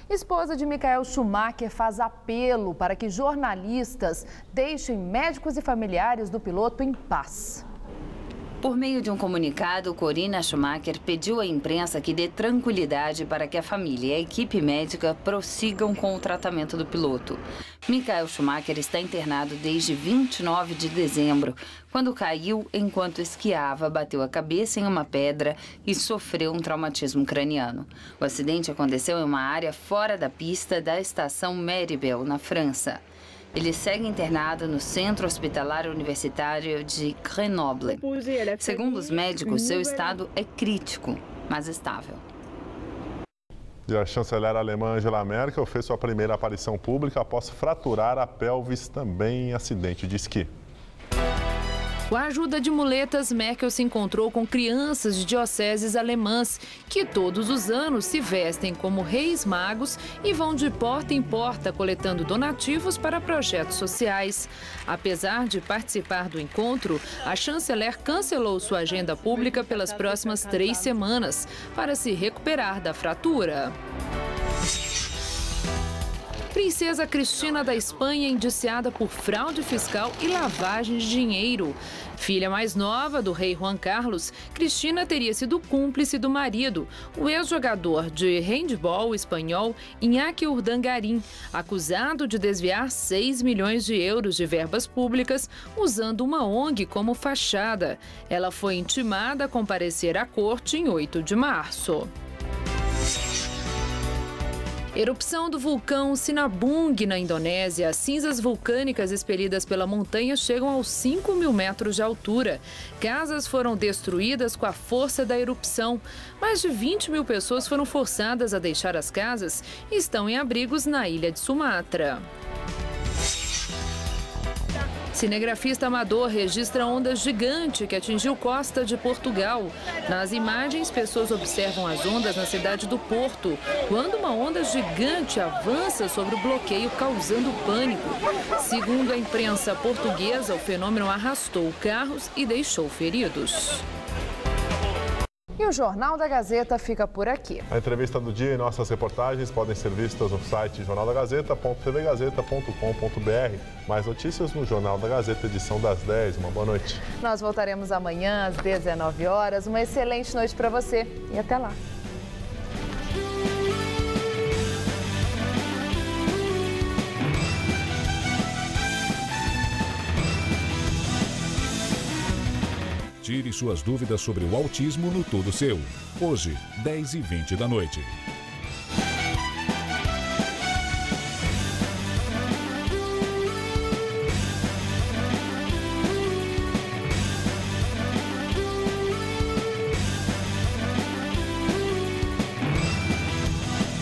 Esposa de Michael Schumacher faz apelo para que jornalistas deixem médicos e familiares do piloto em paz. Por meio de um comunicado, Corinna Schumacher pediu à imprensa que dê tranquilidade para que a família e a equipe médica prossigam com o tratamento do piloto. Michael Schumacher está internado desde 29 de dezembro, quando caiu enquanto esquiava, bateu a cabeça em uma pedra e sofreu um traumatismo craniano. O acidente aconteceu em uma área fora da pista da estação Méribel, na França. Ele segue internado no Centro Hospitalar Universitário de Grenoble. Segundo os médicos, seu estado é crítico, mas estável. E a chanceler alemã Angela Merkel fez sua primeira aparição pública após fraturar a pelvis também em acidente de esqui. Com a ajuda de muletas, Merkel se encontrou com crianças de dioceses alemãs que todos os anos se vestem como reis magos e vão de porta em porta coletando donativos para projetos sociais. Apesar de participar do encontro, a chanceler cancelou sua agenda pública pelas próximas 3 semanas para se recuperar da fratura. Princesa Cristina da Espanha indiciada por fraude fiscal e lavagem de dinheiro. Filha mais nova do rei Juan Carlos, Cristina teria sido cúmplice do marido, o ex-jogador de handebol espanhol Iñaki Urdangarín, acusado de desviar 6 milhões de euros de verbas públicas usando uma ONG como fachada. Ela foi intimada a comparecer à corte em 8 de março. Erupção do vulcão Sinabung, na Indonésia. As cinzas vulcânicas expelidas pela montanha chegam aos 5.000 metros de altura. Casas foram destruídas com a força da erupção. Mais de 20.000 pessoas foram forçadas a deixar as casas e estão em abrigos na ilha de Sumatra. Cinegrafista amador registra onda gigante que atingiu costa de Portugal. Nas imagens, pessoas observam as ondas na cidade do Porto, quando uma onda gigante avança sobre o bloqueio, causando pânico. Segundo a imprensa portuguesa, o fenômeno arrastou carros e deixou feridos. E o Jornal da Gazeta fica por aqui. A entrevista do dia e nossas reportagens podem ser vistas no site jornaldagazeta.tvgazeta.com.br. Mais notícias no Jornal da Gazeta, edição das 10. Uma boa noite. Nós voltaremos amanhã às 19 horas. Uma excelente noite para você e até lá. Tire suas dúvidas sobre o autismo no Tudo Seu. Hoje, 10h20 da noite.